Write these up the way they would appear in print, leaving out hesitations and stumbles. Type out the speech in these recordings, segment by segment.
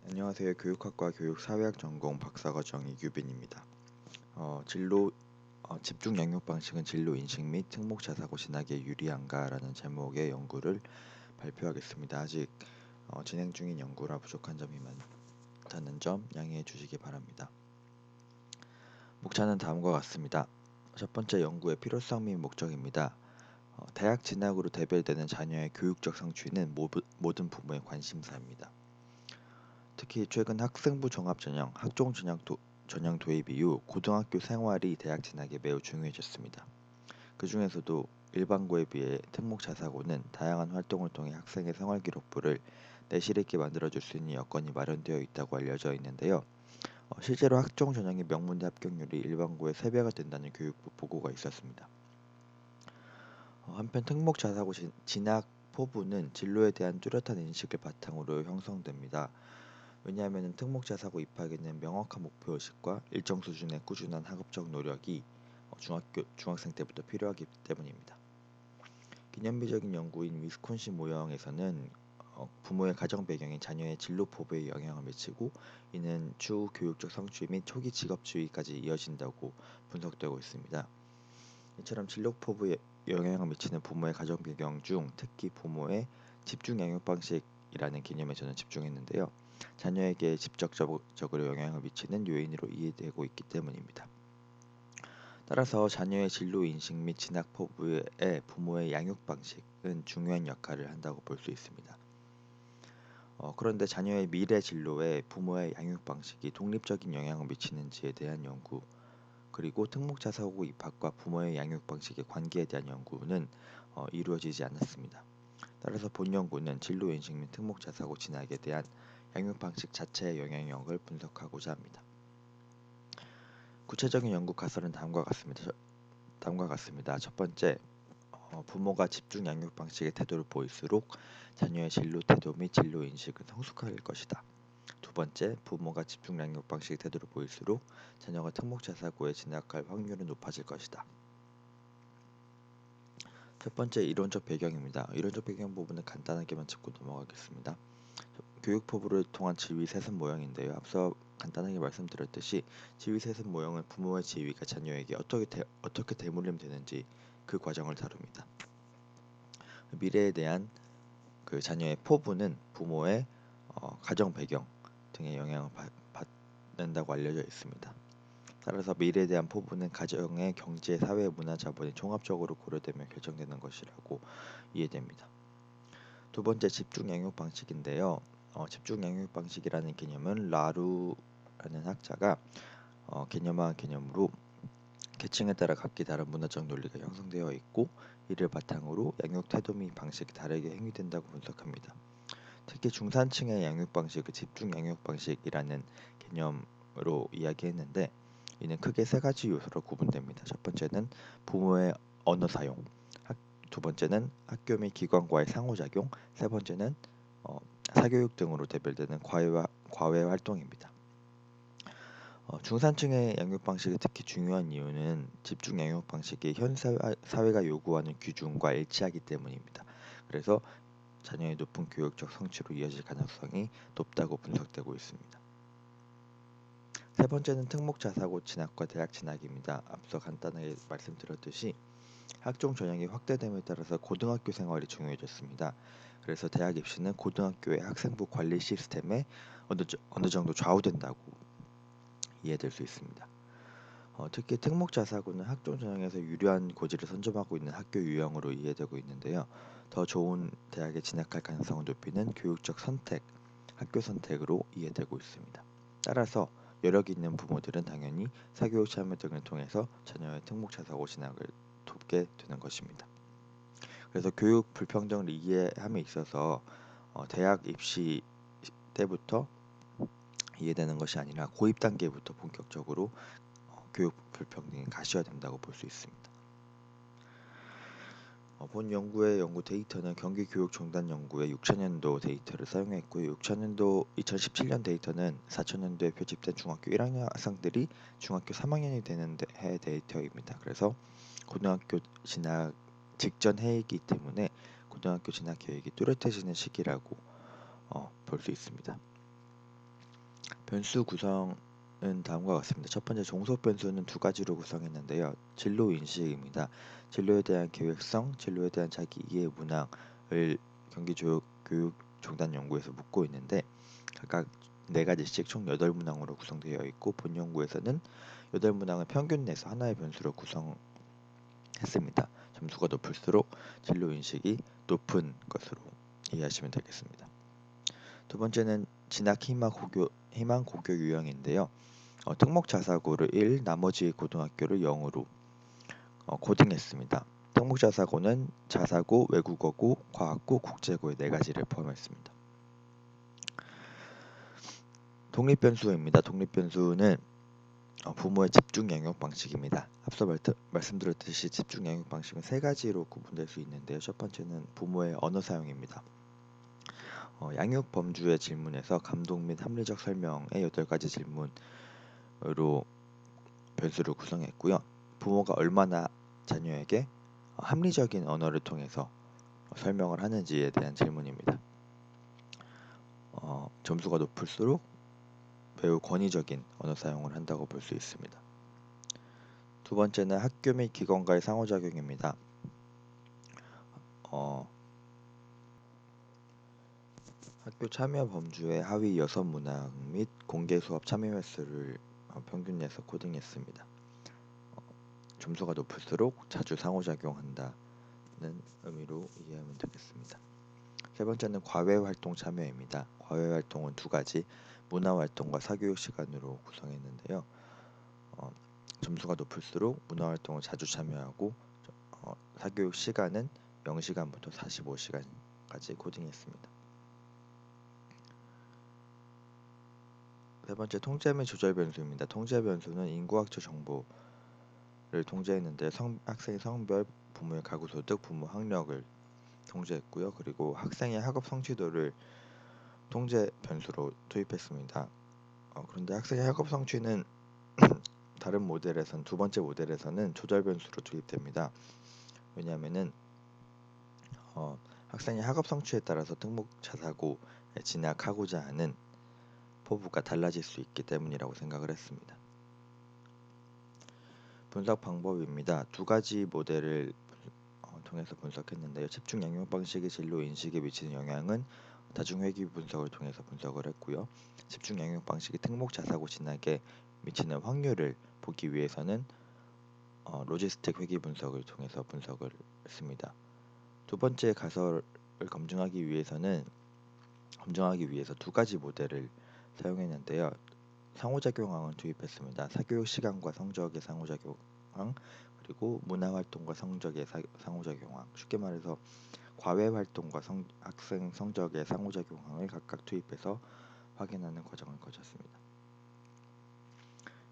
안녕하세요. 교육학과 교육사회학 전공 박사과정 이규빈입니다. 진로 집중 양육 방식은 진로 인식 및 특목 자사고 진학에 유리한가라는 제목의 연구를 발표하겠습니다. 아직 진행 중인 연구라 부족한 점이 많다는 점 양해해 주시기 바랍니다. 목차는 다음과 같습니다. 첫 번째, 연구의 필요성 및 목적입니다. 대학 진학으로 대별되는 자녀의 교육적 성취는 모든 부모의 관심사입니다. 특히 최근 학생부 종합전형, 전형 도입 이후 고등학교 생활이 대학 진학에 매우 중요해졌습니다. 그 중에서도 일반고에 비해 특목 자사고는 다양한 활동을 통해 학생의 생활 기록부를 내실 있게 만들어줄 수 있는 여건이 마련되어 있다고 알려져 있는데요. 실제로 학종 전형의 명문대 합격률이 일반고의 3배가 된다는 교육부 보고가 있었습니다. 한편 특목 자사고 진학 포부는 진로에 대한 뚜렷한 인식을 바탕으로 형성됩니다. 왜냐하면 특목자사고 입학에는 명확한 목표의식과 일정 수준의 꾸준한 학업적 노력이 중학생 때부터 필요하기 때문입니다. 기념비적인 연구인 위스콘신 모형에서는 부모의 가정 배경이 자녀의 진로 포부에 영향을 미치고 이는 추후 교육적 성취 및 초기 직업지위까지 이어진다고 분석되고 있습니다. 이처럼 진로 포부에 영향을 미치는 부모의 가정 배경 중 특히 부모의 집중 양육 방식이라는 개념에 저는 집중했는데요. 자녀에게 직접적으로 영향을 미치는 요인으로 이해되고 있기 때문입니다. 따라서 자녀의 진로 인식 및 진학 포부에 부모의 양육 방식은 중요한 역할을 한다고 볼 수 있습니다. 그런데 자녀의 미래 진로에 부모의 양육 방식이 독립적인 영향을 미치는지에 대한 연구, 그리고 특목자사고 입학과 부모의 양육 방식의 관계에 대한 연구는 이루어지지 않았습니다. 따라서 본 연구는 진로 인식 및 특목자사고 진학에 대한 양육 방식 자체의 영향력을 분석하고자 합니다. 구체적인 연구 가설은 다음과 같습니다. 첫 번째, 부모가 집중 양육 방식의 태도를 보일수록 자녀의 진로 태도 및 진로 인식은 성숙할 것이다. 두 번째, 부모가 집중 양육 방식의 태도를 보일수록 자녀가 특목자사고에 진학할 확률은 높아질 것이다. 첫 번째, 이론적 배경입니다. 이론적 배경 부분은 간단하게만 짚고 넘어가겠습니다. 교육포부를 통한 지위세습 모형인데요. 앞서 간단하게 말씀드렸듯이 지위세습 모형은 부모의 지위가 자녀에게 어떻게 대물림 되는지 그 과정을 다룹니다. 미래에 대한 그 자녀의 포부는 부모의 가정 배경 등의 영향을 받는다고 알려져 있습니다. 따라서 미래에 대한 포부는 가정의 경제, 사회, 문화, 자본이 종합적으로 고려되며 결정되는 것이라고 이해됩니다. 두 번째, 집중 양육 방식인데요. 집중 양육 방식이라는 개념은 라루라는 학자가 개념화한 개념으로 계층에 따라 각기 다른 문화적 논리가 형성되어 있고 이를 바탕으로 양육 태도 및 방식이 다르게 행위된다고 분석합니다. 특히 중산층의 양육 방식을 집중 양육 방식이라는 개념으로 이야기했는데 이는 크게 세 가지 요소로 구분됩니다. 첫 번째는 부모의 언어 사용, 두 번째는 학교 및 기관과의 상호작용, 세 번째는 어, 사교육 등으로 대별되는 과외 활동입니다. 중산층의 양육 방식이 특히 중요한 이유는 집중 양육 방식이 현 사회가 요구하는 기준과 일치하기 때문입니다. 그래서 자녀의 높은 교육적 성취로 이어질 가능성이 높다고 분석되고 있습니다. 세 번째는 특목자사고 진학과 대학 진학입니다. 앞서 간단하게 말씀드렸듯이 학종 전형이 확대됨에 따라서 고등학교 생활이 중요해졌습니다. 그래서 대학 입시는 고등학교의 학생부 관리 시스템에 어느 정도 좌우된다고 이해될 수 있습니다. 특히 특목자사고는 학종 전형에서 유리한 고지를 선점하고 있는 학교 유형으로 이해되고 있는데요. 더 좋은 대학에 진학할 가능성을 높이는 교육적 선택, 학교 선택으로 이해되고 있습니다. 따라서 여력이 있는 부모들은 당연히 사교육 참여 등을 통해서 자녀의 특목자사고 진학을 돕게 되는 것입니다. 그래서 교육 불평등을 이해함에 있어서 대학 입시 때부터 이해되는 것이 아니라 고입 단계부터 본격적으로 교육 불평등이 가시화된다고 볼 수 있습니다. 본 연구의 연구 데이터는 경기교육종단연구의 6천년도 데이터를 사용했고요. 2017년 데이터는 4천년도에 표집된 중학교 1학년 학생들이 중학교 3학년이 되는 해 데이터입니다. 그래서 고등학교 진학 직전 해이기 때문에 고등학교 진학 계획이 뚜렷해지는 시기라고 볼 수 있습니다. 변수 구성은 다음과 같습니다. 첫 번째 종속 변수는 두 가지로 구성했는데요. 진로 인식입니다. 진로에 대한 계획성, 진로에 대한 자기 이해 문항을 교육종단연구에서 묻고 있는데 각각 네 가지씩 총 8문항으로 구성되어 있고 본 연구에서는 8문항을 평균 내서 하나의 변수로 구성했습니다. 점수가 높을수록 진로 인식이 높은 것으로 이해하시면 되겠습니다. 두 번째는 진학 희망 고교 유형인데요. 특목 자사고를 1, 나머지 고등학교를 0으로 코딩했습니다. 특목 자사고는 자사고, 외국어고, 과학고, 국제고의 네 가지를 포함했습니다. 독립변수입니다. 독립변수는 부모의 집중 양육 방식입니다. 앞서 말씀드렸듯이 집중 양육 방식은 세 가지로 구분될 수 있는데요. 첫 번째는 부모의 언어 사용입니다. 양육 범주의 질문에서 감독 및 합리적 설명의 8가지 질문으로 변수를 구성했고요. 부모가 얼마나 자녀에게 합리적인 언어를 통해서 설명을 하는지에 대한 질문입니다. 점수가 높을수록 매우 권위적인 언어 사용을 한다고 볼 수 있습니다. 두 번째는 학교 및 기관과의 상호작용입니다. 학교 참여 범주의 하위 6문항 및 공개 수업 참여 횟수를 평균 내서 코딩했습니다. 점수가 높을수록 자주 상호작용한다는 의미로 이해하면 되겠습니다. 세 번째는 과외 활동 참여입니다. 과외 활동은 두 가지, 문화 활동과 사교육 시간으로 구성했는데요. 점수가 높을수록 문화 활동을 자주 참여하고 사교육 시간은 0시간부터 45시간까지 코딩했습니다. 세 번째 통제 및 조절 변수입니다. 통제 변수는 인구학적 정보를 통제했는데 학생의 성별, 부모의 가구 소득, 부모 학력을 통제했고요. 그리고 학생의 학업 성취도를 통제 변수로 투입했습니다. 그런데 학생의 학업 성취는 다른 모델에선 두 번째 모델에서는 조절 변수로 투입됩니다. 왜냐하면은 학생의 학업 성취에 따라서 특목 자사고에 진학하고자 하는 포부가 달라질 수 있기 때문이라고 생각을 했습니다. 분석 방법입니다. 두 가지 모델을 통해서 분석했는데요. 집중 양육 방식의 진로 인식에 미치는 영향은 다중회귀 분석을 통해서 분석을 했고요. 집중 양육 방식이 특목 자사고 진학에 미치는 확률을 보기 위해서는 로지스틱 회귀 분석을 통해서 분석을 했습니다. 두 번째 가설을 검증하기 위해서 두 가지 모델을 사용했는데요. 상호작용항을 투입했습니다. 사교육 시간과 성적의 상호작용항, 그리고 문화활동과 성적의 상호작용항. 쉽게 말해서 과외 활동과 학생 성적의 상호작용항을 각각 투입해서 확인하는 과정을 거쳤습니다.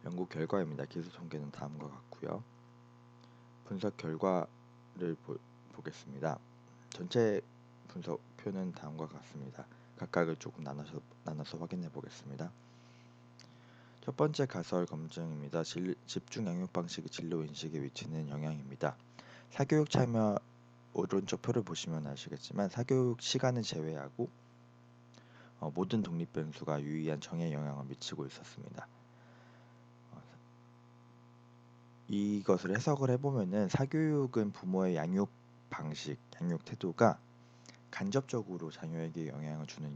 연구 결과입니다. 기술 통계는 다음과 같고요. 분석 결과를 보겠습니다. 전체 분석표는 다음과 같습니다. 각각을 조금 나눠서 확인해 보겠습니다. 첫 번째 가설 검증입니다. 집중 양육 방식의 진로 인식에 미치는 영향입니다. 사교육 참여 오른쪽 표를 보시면 아시겠지만 사교육 시간을 제외하고 모든 독립 변수가 유의한 정에 영향을 미치고 있었습니다. 이것을 해석을 해보면은 사교육은 부모의 양육 방식, 양육 태도가 간접적으로 자녀에게 영향을 주는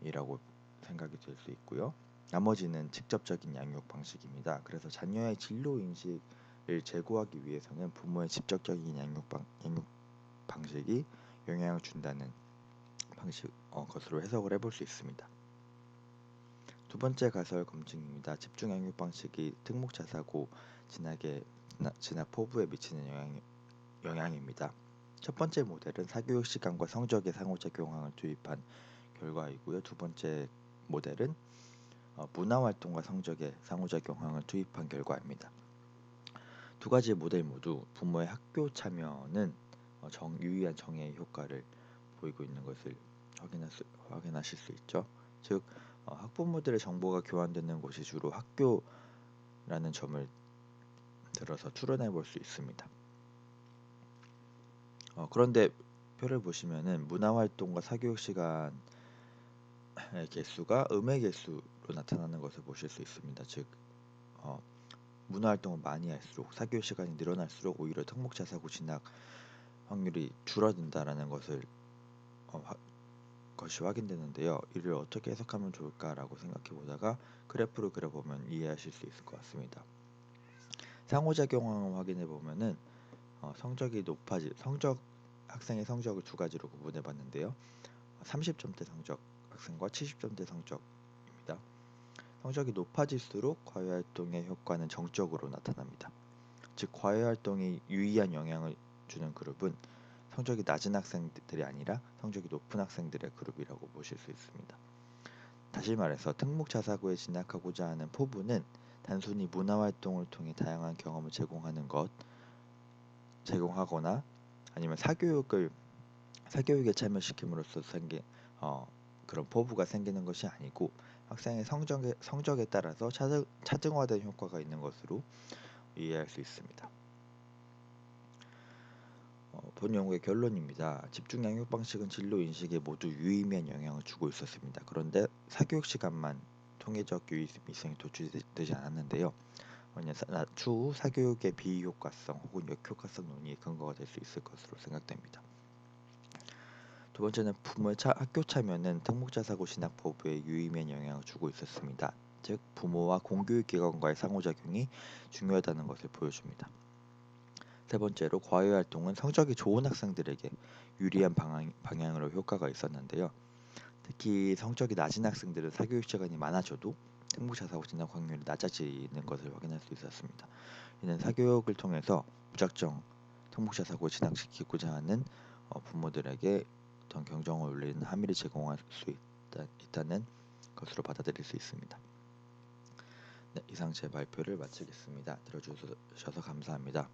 요인이라고 생각이 될 수 있고요. 나머지는 직접적인 양육 방식입니다. 그래서 자녀의 진로 인식을 제고하기 위해서는 부모의 직접적인 양육 방식이 영향을 준다는 것으로 해석을 해볼 수 있습니다. 두 번째 가설 검증입니다. 집중 양육 방식이 특목 자사고 진학 포부에 미치는 영향입니다. 첫 번째 모델은 사교육 시간과 성적의 상호작용항을 투입한 결과이고요. 두 번째 모델은 문화활동과 성적의 상호작용항을 투입한 결과입니다. 두 가지 모델 모두 부모의 학교 참여는 유의한 정의 효과를 보이고 있는 것을 확인하실 수 있죠. 즉 학부모들의 정보가 교환되는 곳이 주로 학교라는 점을 들어서 추론해 볼 수 있습니다. 그런데 표를 보시면은 문화활동과 사교육 시간은 개수가 음의 개수로 나타나는 것을 보실 수 있습니다. 즉, 어, 문화 활동을 많이 할수록 사교육 시간이 늘어날수록 오히려 특목자사고 진학 확률이 줄어든다라는 것이 확인되는데요. 이를 어떻게 해석하면 좋을까라고 생각해 보다가 그래프를 그려보면 이해하실 수 있을 것 같습니다. 상호작용을 확인해 보면은 성적이 학생의 성적을 두 가지로 구분해 봤는데요. 30점대 성적 학생과 70점대 성적입니다. 성적이 높아질수록 과외활동의 효과는 정적으로 나타납니다. 즉 과외활동이 유의한 영향을 주는 그룹은 성적이 낮은 학생들이 아니라 성적이 높은 학생들의 그룹이라고 보실 수 있습니다. 다시 말해서 특목자사고에 진학하고자 하는 포부는 단순히 문화활동을 통해 다양한 경험을 제공하거나 아니면 사교육에 참여시킴으로써 생긴 그런 포부가 생기는 것이 아니고 학생의 성적에 따라서 차등화된 효과가 있는 것으로 이해할 수 있습니다. 본 연구의 결론입니다. 집중 양육 방식은 진로 인식에 모두 유의미한 영향을 주고 있었습니다. 그런데 사교육 시간만 통계적 유의미성이 도출되지 않았는데요. 추후 사교육의 비효과성 혹은 역효과성 논의의 근거가 될 수 있을 것으로 생각됩니다. 두 번째는 부모의 학교 참여는 특목자사고 진학 포부에 유의미한 영향을 주고 있었습니다. 즉 부모와 공교육기관과의 상호작용이 중요하다는 것을 보여줍니다. 세 번째로 과외활동은 성적이 좋은 학생들에게 유리한 방향으로 효과가 있었는데요. 특히 성적이 낮은 학생들은 사교육 시간이 많아져도 특목자사고 진학 확률이 낮아지는 것을 확인할 수 있었습니다. 이는 사교육을 통해서 무작정 특목자사고 진학시키고자 하는 부모들에게 어떤 경쟁을 올리는 함의를 제공할 수 있다는 것으로 받아들일 수 있습니다. 네, 이상 제 발표를 마치겠습니다. 들어주셔서 감사합니다.